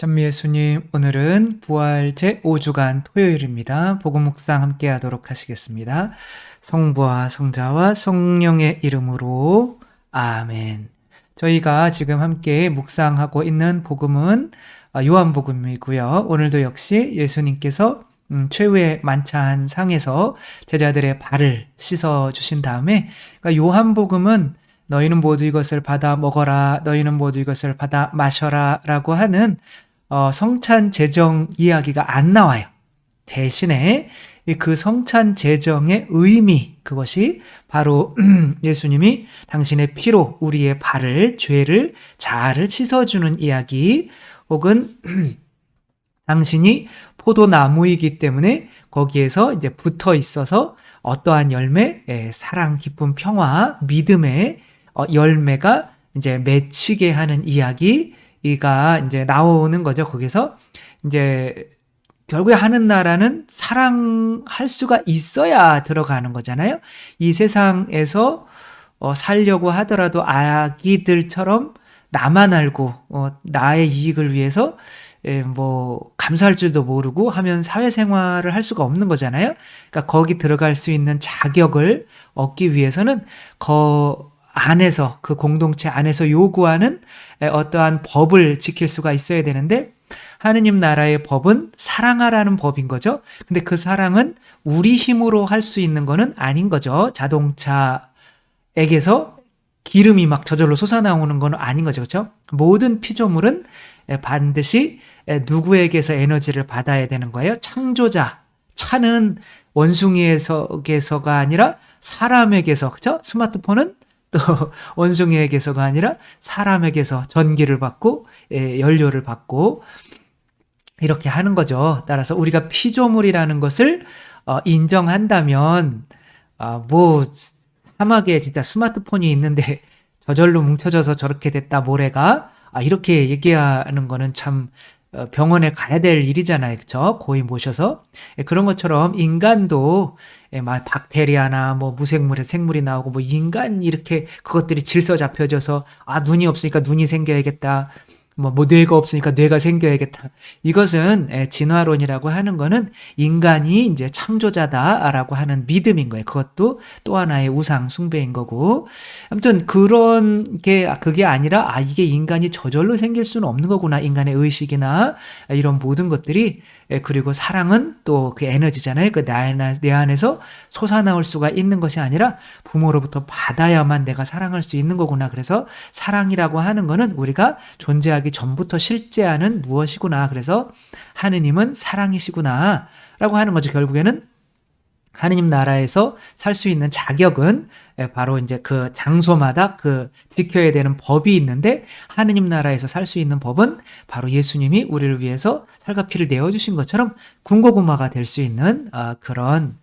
찬미 예수님, 오늘은 부활 제5주간 토요일입니다. 복음 묵상 함께 하도록 하시겠습니다. 성부와 성자와 성령의 이름으로 아멘. 저희가 지금 함께 묵상하고 있는 복음은 요한복음이고요. 오늘도 역시 예수님께서 최후의 만찬상에서 제자들의 발을 씻어주신 다음에, 그러니까 요한복음은 너희는 모두 이것을 받아 먹어라, 너희는 모두 이것을 받아 마셔라 라고 하는 성찬 제정 이야기가 안 나와요. 대신에 그 성찬 제정의 의미, 그것이 바로 예수님이 당신의 피로 우리의 발을, 죄를, 자아를 씻어주는 이야기, 혹은 당신이 포도나무이기 때문에 거기에서 이제 붙어 있어서 어떠한 열매, 사랑, 기쁨, 평화, 믿음의 열매가 이제 맺히게 하는 이야기가 이제 나오는 거죠. 거기서 이제 결국에 하는 나라는 사랑할 수가 있어야 들어가는 거잖아요. 이 세상에서 살려고 하더라도 아기들처럼 나만 알고 나의 이익을 위해서 감사할 줄도 모르고 하면 사회생활을 할 수가 없는 거잖아요. 그러니까 거기 들어갈 수 있는 자격을 얻기 위해서는 안에서, 그 공동체 안에서 요구하는 어떠한 법을 지킬 수가 있어야 되는데, 하느님 나라의 법은 사랑하라는 법인 거죠. 근데 그 사랑은 우리 힘으로 할 수 있는 거는 아닌 거죠. 자동차에게서 기름이 막 저절로 솟아나오는 건 아닌 거죠. 그렇죠? 모든 피조물은 반드시 누구에게서 에너지를 받아야 되는 거예요. 창조자. 차는 원숭이에게서가 아니라 사람에게서, 그렇죠? 스마트폰은 또 원숭이에게서가 아니라 사람에게서 전기를 받고 연료를 받고 이렇게 하는 거죠. 따라서 우리가 피조물이라는 것을 인정한다면 사막에 진짜 스마트폰이 있는데 저절로 뭉쳐져서 저렇게 됐다 모래가 이렇게 얘기하는 거는 참 병원에 가야 될 일이잖아요. 그렇죠? 고이 모셔서. 그런 것처럼 인간도 박테리아나 무생물에 생물이 나오고 인간 이렇게 그것들이 질서 잡혀져서 눈이 없으니까 눈이 생겨야겠다. 뇌가 없으니까 뇌가 생겨야겠다. 이것은 진화론이라고 하는 거는 인간이 이제 창조자다라고 하는 믿음인 거예요. 그것도 또 하나의 우상 숭배인 거고. 아무튼 그게 아니라 이게 인간이 저절로 생길 수는 없는 거구나. 인간의 의식이나 이런 모든 것들이, 그리고 사랑은 또 그 에너지잖아요. 내 안에서 솟아나올 수가 있는 것이 아니라 부모로부터 받아야만 내가 사랑할 수 있는 거구나. 그래서 사랑이라고 하는 거는 우리가 존재하기 전부터 실제하는 무엇이구나. 그래서 하느님은 사랑이시구나 라고 하는 거죠. 결국에는 하느님 나라에서 살 수 있는 자격은 바로 이제 그 장소마다 그 지켜야 되는 법이 있는데, 하느님 나라에서 살 수 있는 법은 바로 예수님이 우리를 위해서 살과 피를 내어주신 것처럼 군고구마가 될 수 있는 그런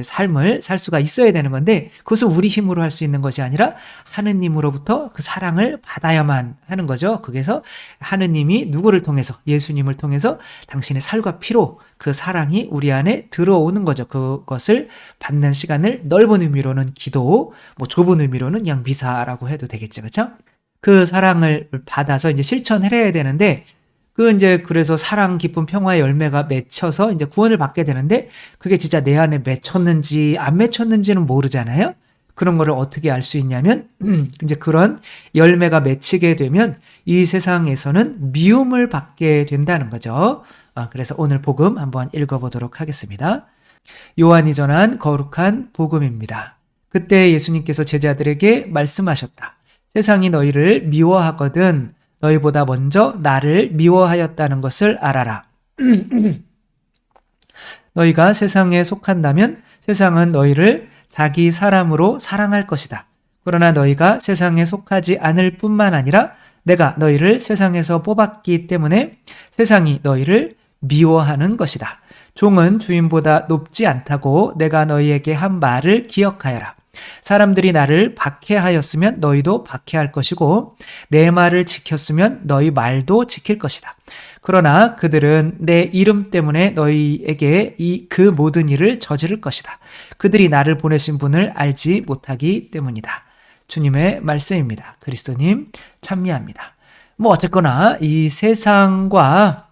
삶을 살 수가 있어야 되는 건데, 그것은 우리 힘으로 할 수 있는 것이 아니라 하느님으로부터 그 사랑을 받아야만 하는 거죠. 그래서 하느님이 누구를 통해서, 예수님을 통해서 당신의 살과 피로 그 사랑이 우리 안에 들어오는 거죠. 그것을 받는 시간을 넓은 의미로는 기도, 좁은 의미로는 그냥 미사라고 해도 되겠죠. 그렇죠? 그 사랑을 받아서 이제 실천을 해야 되는데, 그래서 사랑, 기쁨, 평화의 열매가 맺혀서 이제 구원을 받게 되는데, 그게 진짜 내 안에 맺혔는지 안 맺혔는지는 모르잖아요. 그런 거를 어떻게 알 수 있냐면, 이제 그런 열매가 맺히게 되면 이 세상에서는 미움을 받게 된다는 거죠. 그래서 오늘 복음 한번 읽어보도록 하겠습니다. 요한이 전한 거룩한 복음입니다. 그때 예수님께서 제자들에게 말씀하셨다. 세상이 너희를 미워하거든 너희보다 먼저 나를 미워하였다는 것을 알아라. 너희가 세상에 속한다면 세상은 너희를 자기 사람으로 사랑할 것이다. 그러나 너희가 세상에 속하지 않을 뿐만 아니라 내가 너희를 세상에서 뽑았기 때문에 세상이 너희를 미워하는 것이다. 종은 주인보다 높지 않다고 내가 너희에게 한 말을 기억하여라. 사람들이 나를 박해하였으면 너희도 박해할 것이고 내 말을 지켰으면 너희 말도 지킬 것이다. 그러나 그들은 내 이름 때문에 너희에게 그 모든 일을 저지를 것이다. 그들이 나를 보내신 분을 알지 못하기 때문이다. 주님의 말씀입니다. 그리스도님 참미합니다. 뭐 어쨌거나 이 세상과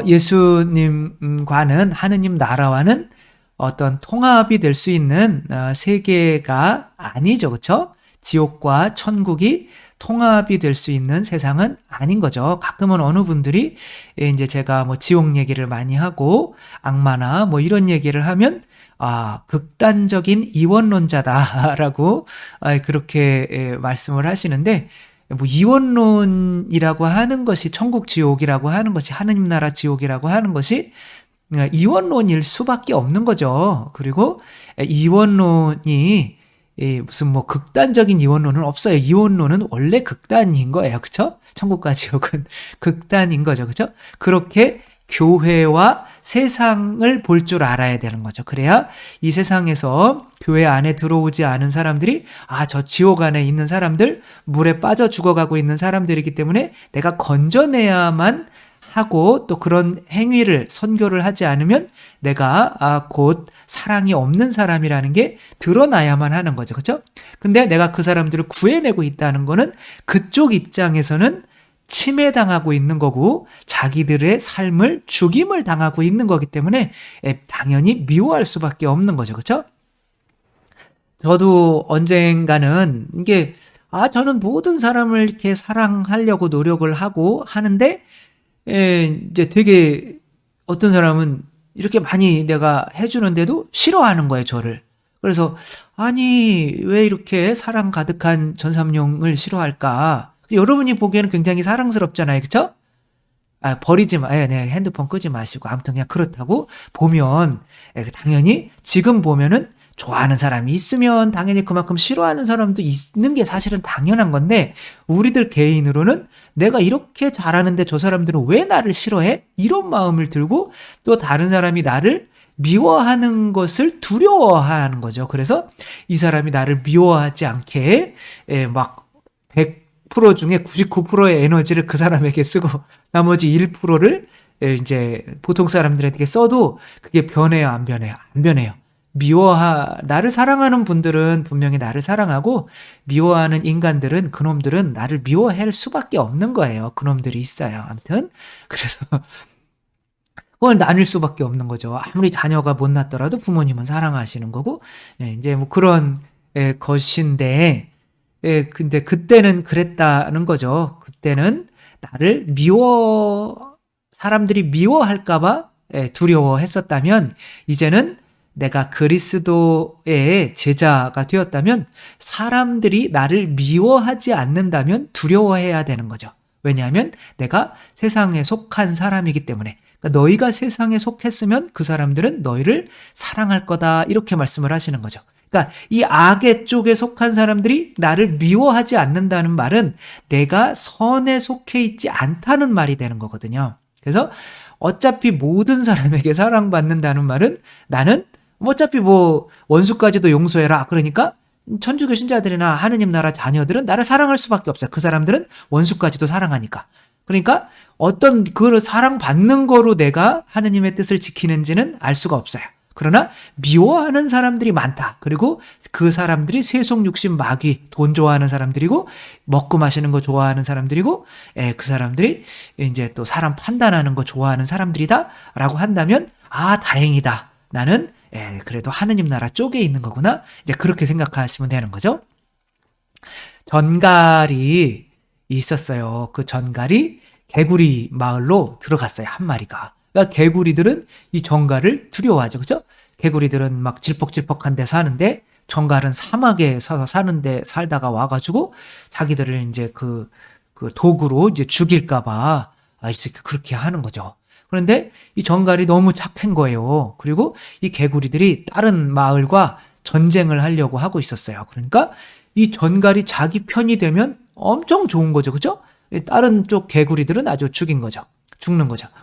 예수님과는, 하느님 나라와는 어떤 통합이 될 수 있는 세계가 아니죠. 그렇죠? 지옥과 천국이 통합이 될 수 있는 세상은 아닌 거죠. 가끔은 어느 분들이 이제 제가 뭐 지옥 얘기를 많이 하고 악마나 뭐 이런 얘기를 하면 극단적인 이원론자다라고 그렇게 말씀을 하시는데, 뭐 이원론이라고 하는 것이, 천국 지옥이라고 하는 것이, 하느님 나라 지옥이라고 하는 것이 이원론일 수밖에 없는 거죠. 그리고 이원론이 무슨 뭐 극단적인 이원론은 없어요. 이원론은 원래 극단인 거예요. 그쵸? 천국과 지옥은 극단인 거죠. 그쵸? 그렇게 교회와 세상을 볼 줄 알아야 되는 거죠. 그래야 이 세상에서 교회 안에 들어오지 않은 사람들이 저 지옥 안에 있는 사람들, 물에 빠져 죽어가고 있는 사람들이기 때문에 내가 건져내야만 하고, 또 그런 행위를, 선교를 하지 않으면 내가 곧 사랑이 없는 사람이라는 게 드러나야만 하는 거죠. 그렇죠? 근데 내가 그 사람들을 구해내고 있다는 거는 그쪽 입장에서는 침해당하고 있는 거고 자기들의 삶을 죽임을 당하고 있는 거기 때문에 당연히 미워할 수밖에 없는 거죠. 그렇죠? 저도 언젠가는 이게 저는 모든 사람을 이렇게 사랑하려고 노력을 하고 하는데, 이제 되게 어떤 사람은 이렇게 많이 내가 해주는데도 싫어하는 거예요, 저를. 그래서 아니 왜 이렇게 사랑 가득한 전삼룡을 싫어할까? 여러분이 보기에는 굉장히 사랑스럽잖아요, 그렇죠? 버리지 마, 네, 핸드폰 끄지 마시고. 아무튼 그냥 그렇다고 보면 당연히 지금 보면은 좋아하는 사람이 있으면 당연히 그만큼 싫어하는 사람도 있는 게 사실은 당연한 건데, 우리들 개인으로는 내가 이렇게 잘하는데 저 사람들은 왜 나를 싫어해? 이런 마음을 들고 또 다른 사람이 나를 미워하는 것을 두려워하는 거죠. 그래서 이 사람이 나를 미워하지 않게 막 100% 중에 99%의 에너지를 그 사람에게 쓰고 나머지 1%를 이제 보통 사람들에게 써도 그게 변해요, 안 변해요? 안 변해요. 나를 사랑하는 분들은 분명히 나를 사랑하고, 미워하는 인간들은, 그놈들은 나를 미워할 수밖에 없는 거예요. 그놈들이 있어요. 아무튼 그래서 그걸 나눌 수밖에 없는 거죠. 아무리 자녀가 못났더라도 부모님은 사랑하시는 거고, 이제 뭐 그런 것인데, 근데 그때는 그랬다는 거죠. 그때는 나를 사람들이 미워할까봐 두려워했었다면, 이제는 내가 그리스도의 제자가 되었다면 사람들이 나를 미워하지 않는다면 두려워해야 되는 거죠. 왜냐하면 내가 세상에 속한 사람이기 때문에. 그러니까 너희가 세상에 속했으면 그 사람들은 너희를 사랑할 거다, 이렇게 말씀을 하시는 거죠. 그러니까 이 악의 쪽에 속한 사람들이 나를 미워하지 않는다는 말은 내가 선에 속해 있지 않다는 말이 되는 거거든요. 그래서 어차피 모든 사람에게 사랑받는다는 말은, 나는 어차피 뭐 원수까지도 용서해라, 그러니까 천주교 신자들이나 하느님 나라 자녀들은 나를 사랑할 수밖에 없어요. 그 사람들은 원수까지도 사랑하니까. 그러니까 어떤 그 사랑받는 거로 내가 하느님의 뜻을 지키는지는 알 수가 없어요. 그러나 미워하는 사람들이 많다. 그리고 그 사람들이 세속 육신 마귀, 돈 좋아하는 사람들이고, 먹고 마시는 거 좋아하는 사람들이고, 그 사람들이 이제 또 사람 판단하는 거 좋아하는 사람들이다 라고 한다면, 다행이다, 나는 그래도 하느님 나라 쪽에 있는 거구나, 이제 그렇게 생각하시면 되는 거죠. 전갈이 있었어요. 그 전갈이 개구리 마을로 들어갔어요, 한 마리가. 그러니까 개구리들은 이 전갈을 두려워하죠. 그죠? 개구리들은 막 질퍽질퍽한 데 사는데, 전갈은 사막에 사는데 살다가 와가지고 자기들을 이제 그 도구로 이제 죽일까봐 그렇게 하는 거죠. 그런데 이 전갈이 너무 착한 거예요. 그리고 이 개구리들이 다른 마을과 전쟁을 하려고 하고 있었어요. 그러니까 이 전갈이 자기 편이 되면 엄청 좋은 거죠. 그죠? 다른 쪽 개구리들은 아주 죽는 거죠.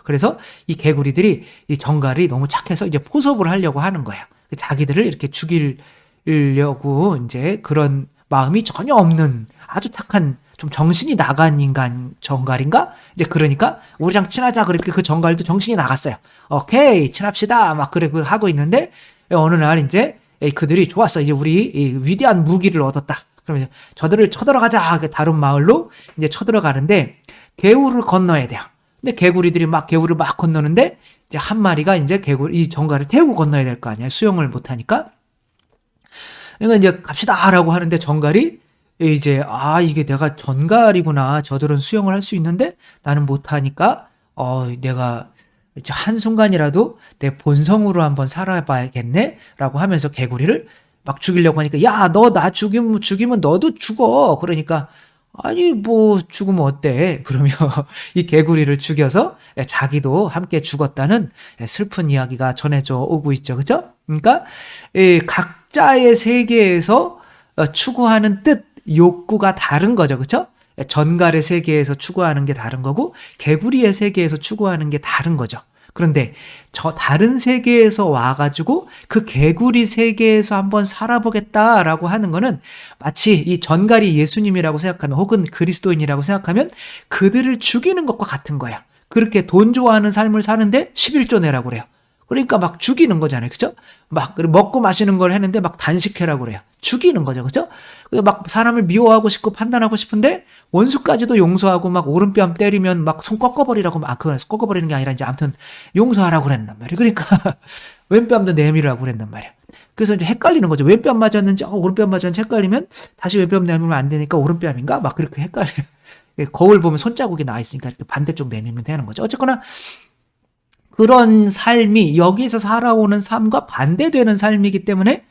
그래서 이 개구리들이 이 전갈이 너무 착해서 이제 포섭을 하려고 하는 거예요. 자기들을 이렇게 죽이려고 이제 그런 마음이 전혀 없는 아주 착한, 좀 정신이 나간 인간 전갈인가? 이제 그러니까 우리랑 친하자 그랬더니 그 전갈도 정신이 나갔어요. 오케이, 친합시다. 막 그래 하고 있는데 어느 날 이제 그들이 좋았어, 이제 우리 위대한 무기를 얻었다. 그러면 이제 저들을 쳐들어가자. 다른 마을로 이제 쳐들어가는데 개울을 건너야 돼요. 근데 개구리들이 막 개울을 막 건너는데 이제 한 마리가 이제 이 전갈을 태우고 건너야 될 거 아니야. 수영을 못 하니까. 그러니까 이제 갑시다라고 하는데 전갈이 이제 이게 내가 전갈이구나. 저들은 수영을 할 수 있는데 나는 못 하니까 내가 이제 한순간이라도 내 본성으로 한번 살아봐야겠네라고 하면서 개구리를 막 죽이려고 하니까 야, 너 나 죽이면 너도 죽어. 그러니까 아니 뭐 죽으면 어때? 그러면 이 개구리를 죽여서 자기도 함께 죽었다는 슬픈 이야기가 전해져 오고 있죠. 그죠? 그러니까 이 각자의 세계에서 추구하는 뜻, 욕구가 다른 거죠. 그죠? 전갈의 세계에서 추구하는 게 다른 거고 개구리의 세계에서 추구하는 게 다른 거죠. 그런데 저 다른 세계에서 와가지고 그 개구리 세계에서 한번 살아보겠다라고 하는 거는 마치 이 전갈이 예수님이라고 생각하면 혹은 그리스도인이라고 생각하면 그들을 죽이는 것과 같은 거야. 그렇게 돈 좋아하는 삶을 사는데 11조 내라고 그래요. 그러니까 막 죽이는 거잖아요. 그죠? 막 먹고 마시는 걸 했는데 막 단식해라고 그래요. 죽이는 거죠. 그죠? 막 사람을 미워하고 싶고 판단하고 싶은데 원수까지도 용서하고 막 오른뺨 때리면 막 손 꺾어버리라고 그건 꺾어버리는 게 아니라 이제 아무튼 용서하라고 그랬단 말이에요. 그러니까 왼뺨도 내밀으라고 그랬단 말이에요. 그래서 이제 헷갈리는 거죠. 왼뺨 맞았는지 오른뺨 맞았는지 헷갈리면 다시 왼뺨 내밀면 안 되니까 오른뺨인가? 막 그렇게 헷갈려요. 거울 보면 손자국이 나 있으니까 이렇게 반대쪽 내밀면 되는 거죠. 어쨌거나 그런 삶이 여기서 살아오는 삶과 반대되는 삶이기 때문에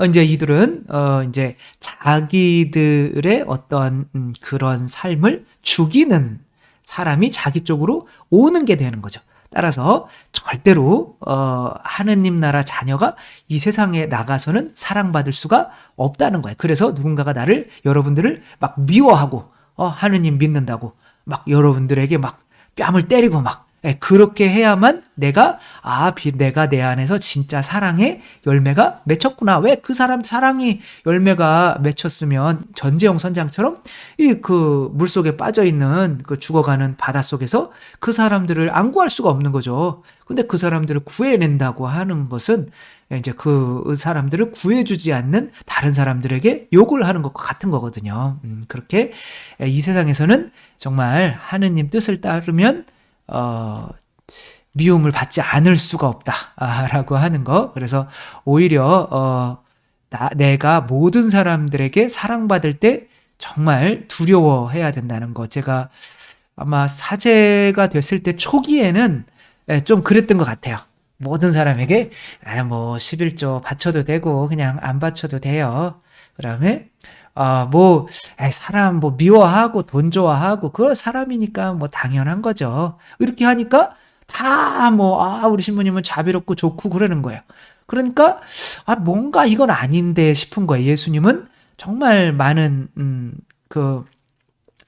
이제 이들은 이제 자기들의 어떤 그런 삶을 죽이는 사람이 자기 쪽으로 오는 게 되는 거죠. 따라서 절대로 하느님 나라 자녀가 이 세상에 나가서는 사랑받을 수가 없다는 거예요. 그래서 누군가가 여러분들을 막 미워하고 하느님 믿는다고 막 여러분들에게 막 뺨을 때리고 막 그렇게 해야만 내가 내 안에서 진짜 사랑의 열매가 맺혔구나. 왜 그 사람 사랑이 열매가 맺혔으면 전재영 선장처럼 그 물속에 빠져 있는 그 죽어가는 바닷속에서 그 사람들을 안 구할 수가 없는 거죠. 근데 그 사람들을 구해낸다고 하는 것은 이제 그 사람들을 구해주지 않는 다른 사람들에게 욕을 하는 것과 같은 거거든요. 그렇게 이 세상에서는 정말 하느님 뜻을 따르면 미움을 받지 않을 수가 없다라고 하는 거. 그래서 오히려 내가 모든 사람들에게 사랑받을 때 정말 두려워해야 된다는 거. 제가 아마 사제가 됐을 때 초기에는 좀 그랬던 것 같아요. 모든 사람에게 뭐 11조 바쳐도 되고 그냥 안 바쳐도 돼요. 그다음에 사람 미워하고 돈 좋아하고 그거 사람이니까 뭐 당연한 거죠. 이렇게 하니까 다 우리 신부님은 자비롭고 좋고 그러는 거예요. 그러니까 뭔가 이건 아닌데 싶은 거예요. 예수님은 정말 많은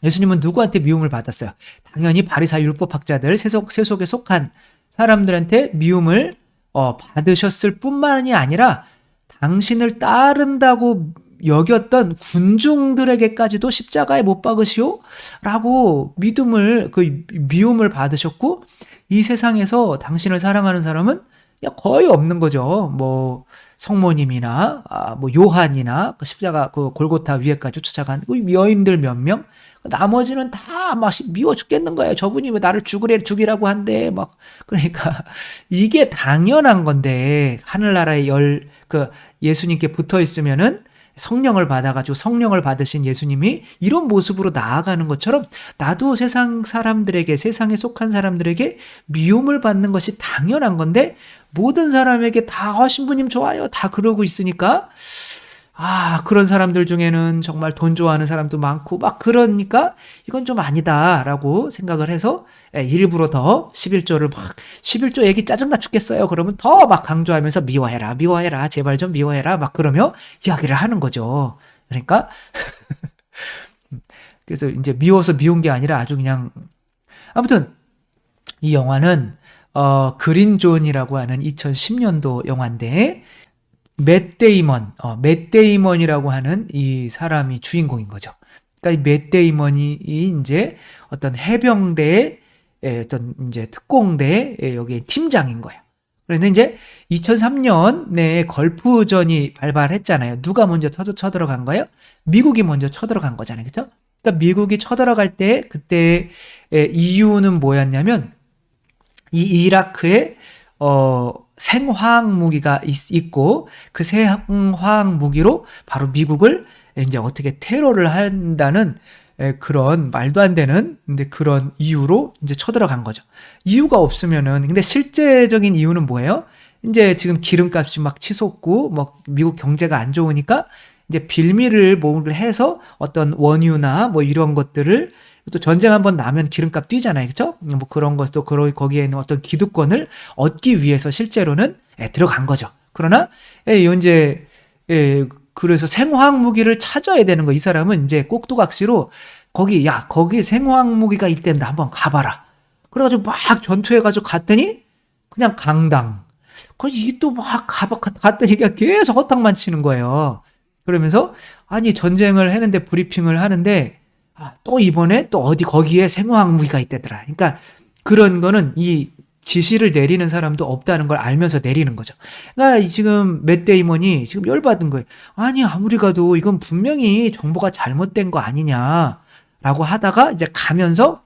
예수님은 누구한테 미움을 받았어요? 당연히 바리사의 율법학자들 세속에 속한 사람들한테 미움을 받으셨을 뿐만이 아니라 당신을 따른다고 여겼던 군중들에게까지도 십자가에 못 박으시오? 라고 미움을 받으셨고 이 세상에서 당신을 사랑하는 사람은 거의 없는 거죠. 뭐 성모님이나 뭐 요한이나 십자가 골고타 위에까지 쫓아간 여인들 몇 명, 나머지는 다 막 미워 죽겠는 거예요. 저분이 왜 나를 죽이라고 한대. 막 그러니까 이게 당연한 건데 하늘나라의 예수님께 붙어 있으면은 성령을 받아가지고 성령을 받으신 예수님이 이런 모습으로 나아가는 것처럼 나도 세상에 속한 사람들에게 미움을 받는 것이 당연한 건데 모든 사람에게 다 신부님 좋아요 다 그러고 있으니까 그런 사람들 중에는 정말 돈 좋아하는 사람도 많고 막 그러니까 이건 좀 아니다라고 생각을 해서 일부러 더 11조 얘기 짜증나 죽겠어요. 그러면 더 막 강조하면서 미워해라 제발 좀 미워해라 막 그러며 이야기를 하는 거죠. 그러니까 그래서 이제 미워서 미운 게 아니라 아주 그냥 아무튼 이 영화는 그린 존이라고 하는 2010년도 영화인데 맷 데이먼이라고 하는 이 사람이 주인공인 거죠. 그러니까 이 맷 데이먼이 이제 어떤 해병대의 어떤 이제 특공대 여기 팀장인 거예요. 그래서 이제 2003년에 걸프전이 발발했잖아요. 누가 먼저 쳐들어간 거예요? 미국이 먼저 쳐들어간 거잖아요. 그죠? 그러니까 미국이 쳐들어갈 때 그때 이유는 뭐였냐면 이 이라크에 생화학 무기가 있고 그 생화학 무기로 바로 미국을 이제 어떻게 테러를 한다는 그런 말도 안 되는 근데 그런 이유로 이제 쳐들어간 거죠. 이유가 없으면은 근데 실제적인 이유는 뭐예요? 이제 지금 기름값이 막 치솟고 뭐 미국 경제가 안 좋으니까 이제 빌미를 뭘 해서 어떤 원유나 뭐 이런 것들을 또 전쟁 한번 나면 기름값 뛰잖아요. 그죠? 뭐 그런 것도 거기에 있는 어떤 기득권을 얻기 위해서 실제로는 들어간 거죠. 그러나 이제 그래서 생화학 무기를 찾아야 되는 거. 이 사람은 이제 꼭두각시로 거기 생화학 무기가 있댄다. 한번 가봐라. 그래가지고 막 전투해가지고 갔더니 그냥 강당. 그래서 이게 또 막 갔더니 그냥 계속 허탕만 치는 거예요. 그러면서 아니 전쟁을 했는데 브리핑을 하는데 또 이번에 또 어디 거기에 생화학 무기가 있대더라. 그러니까 그런 거는 이 지시를 내리는 사람도 없다는 걸 알면서 내리는 거죠. 그러니까 지금 맷 데이먼이 지금 열받은 거예요. 아니 아무리 가도 이건 분명히 정보가 잘못된 거 아니냐라고 하다가 이제 가면서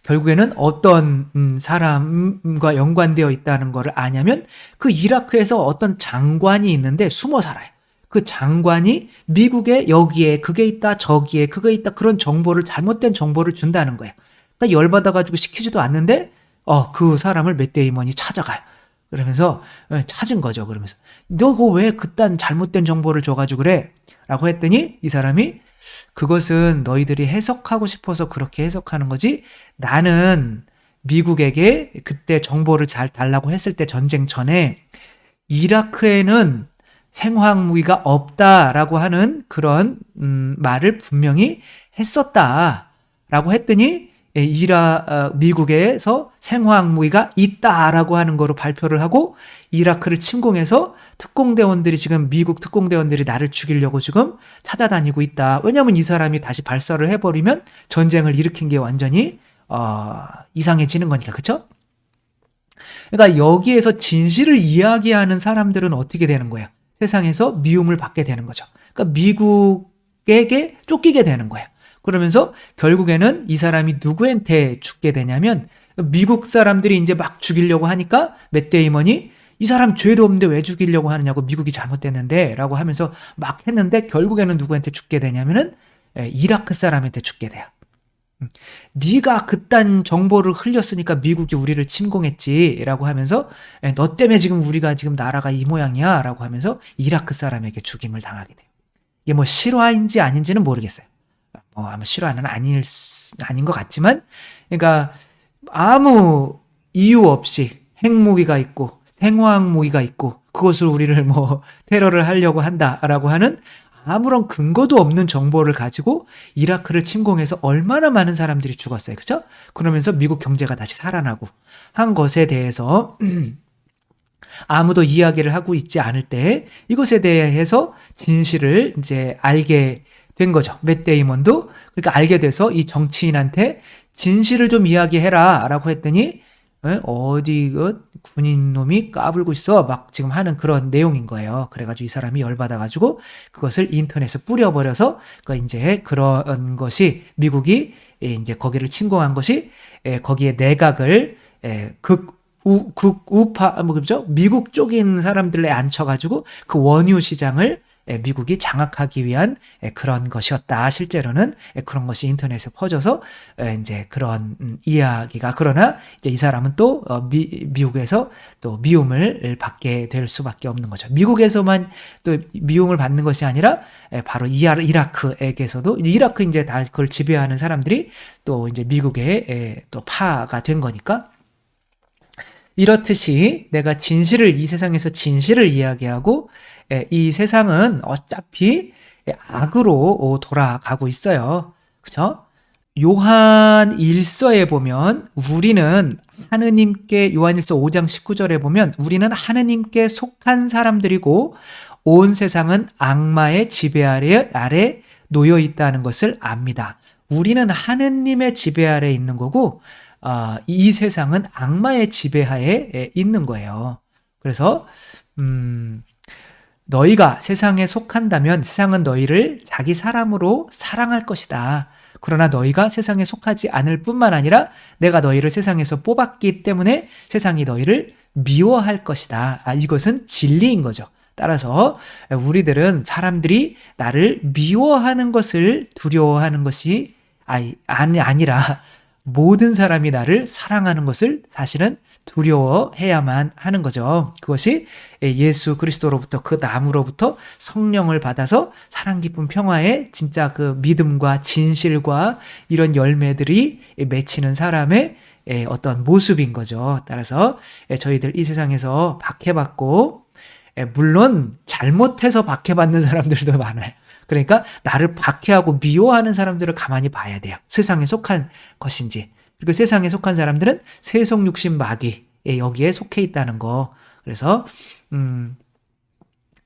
결국에는 어떤 사람과 연관되어 있다는 것을 아냐면 그 이라크에서 어떤 장관이 있는데 숨어 살아요. 그 장관이 미국에 여기에 그게 있다 저기에 그거 있다 그런 정보를 잘못된 정보를 준다는 거예요. 그러니까 열받아가지고 시키지도 않는데 그 사람을 맷 데이먼이 찾아가요. 그러면서 찾은 거죠. 그러면서 너 그거 왜 그딴 잘못된 정보를 줘가지고 그래? 라고 했더니 이 사람이 그것은 너희들이 해석하고 싶어서 그렇게 해석하는 거지 나는 미국에게 그때 정보를 잘 달라고 했을 때 전쟁 전에 이라크에는 생화학 무기가 없다라고 하는 그런 말을 분명히 했었다라고 했더니 미국에서 생화학 무기가 있다라고 하는 거로 발표를 하고 이라크를 침공해서 특공대원들이 지금 미국 특공대원들이 나를 죽이려고 지금 찾아다니고 있다. 왜냐하면 이 사람이 다시 발사를 해버리면 전쟁을 일으킨 게 완전히 이상해지는 거니까. 그렇죠? 그러니까 여기에서 진실을 이야기하는 사람들은 어떻게 되는 거예요? 세상에서 미움을 받게 되는 거죠. 그러니까 미국에게 쫓기게 되는 거예요. 그러면서 결국에는 이 사람이 누구한테 죽게 되냐면 미국 사람들이 이제 막 죽이려고 하니까 맷 데이먼이 이 사람 죄도 없는데 왜 죽이려고 하느냐고 미국이 잘못됐는데 라고 하면서 막 했는데 결국에는 누구한테 죽게 되냐면은 이라크 사람한테 죽게 돼요. 네가 그딴 정보를 흘렸으니까 미국이 우리를 침공했지라고 하면서 너 때문에 지금 우리가 지금 나라가 이 모양이야 라고 하면서 이라크 사람에게 죽임을 당하게 돼요. 이게 뭐 실화인지 아닌지는 모르겠어요. 아마 실화는 아닌 것 같지만 그러니까 아무 이유 없이 핵무기가 있고 생화학 무기가 있고 그것을 우리를 뭐 테러를 하려고 한다라고 하는 아무런 근거도 없는 정보를 가지고 이라크를 침공해서 얼마나 많은 사람들이 죽었어요. 그죠? 그러면서 미국 경제가 다시 살아나고 한 것에 대해서 아무도 이야기를 하고 있지 않을 때 이것에 대해서 진실을 이제 알게 된 거죠. 맷 데이먼도 그러니까 알게 돼서 이 정치인한테 진실을 좀 이야기해라 라고 했더니 어디 군인 놈이 까불고 있어 막 지금 하는 그런 내용인 거예요. 그래가지고 이 사람이 열받아가지고 그것을 인터넷에 뿌려버려서 이제 그런 것이 미국이 이제 거기를 침공한 것이 거기에 내각을 극우파 뭐 그죠? 미국 쪽인 사람들에 앉혀가지고 그 원유 시장을 미국이 장악하기 위한 그런 것이었다. 실제로는 그런 것이 인터넷에 퍼져서 이제 그런 이야기가 그러나 이제 이 사람은 또 미국에서 또 미움을 받게 될 수밖에 없는 거죠. 미국에서만 또 미움을 받는 것이 아니라 바로 이라크에게서도 이라크 이제 다 그걸 지배하는 사람들이 또 이제 미국에 또 파가 된 거니까. 이렇듯이 내가 이 세상에서 진실을 이야기하고 이 세상은 어차피 악으로 돌아가고 있어요. 그죠? 요한 1서에 보면 우리는 하느님께 요한일서 5장 19절에 보면 우리는 하느님께 속한 사람들이고 온 세상은 악마의 지배 아래 놓여 있다는 것을 압니다. 우리는 하느님의 지배 아래 있는 거고 이 세상은 악마의 지배하에 있는 거예요. 그래서 너희가 세상에 속한다면 세상은 너희를 자기 사람으로 사랑할 것이다. 그러나 너희가 세상에 속하지 않을 뿐만 아니라 내가 너희를 세상에서 뽑았기 때문에 세상이 너희를 미워할 것이다. 이것은 진리인 거죠. 따라서 우리들은 사람들이 나를 미워하는 것을 두려워하는 것이 아니라 모든 사람이 나를 사랑하는 것을 사실은 두려워해야만 하는 거죠. 그것이 예수 그리스도로부터, 그 나무로부터 성령을 받아서 사랑, 기쁨, 평화의 진짜 그 믿음과 진실과 이런 열매들이 맺히는 사람의 어떤 모습인 거죠. 따라서 저희들 이 세상에서 박해받고, 물론 잘못해서 박해받는 사람들도 많아요. 그러니까 나를 박해하고 미워하는 사람들을 가만히 봐야 돼요. 세상에 속한 것인지. 그리고 세상에 속한 사람들은 세속 육신 마귀, 여기에 속해 있다는 거. 그래서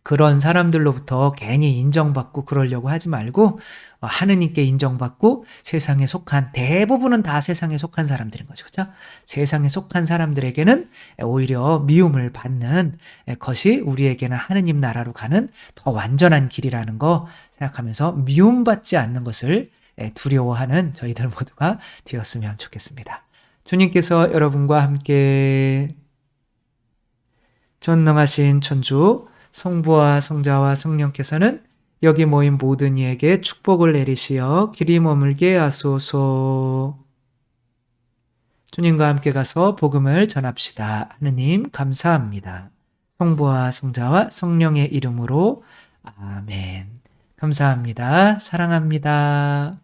그런 사람들로부터 괜히 인정받고 그러려고 하지 말고 하느님께 인정받고 세상에 속한, 대부분은 다 세상에 속한 사람들인 거죠. 그렇죠? 세상에 속한 사람들에게는 오히려 미움을 받는 것이 우리에게는 하느님 나라로 가는 더 완전한 길이라는 거 생각하면서 미움받지 않는 것을 두려워하는 저희들 모두가 되었으면 좋겠습니다. 주님께서 여러분과 함께 전능하신 천주 성부와 성자와 성령께서는 여기 모인 모든 이에게 축복을 내리시어 길이 머물게 하소서. 주님과 함께 가서 복음을 전합시다. 하느님 감사합니다. 성부와 성자와 성령의 이름으로 아멘. 감사합니다. 사랑합니다.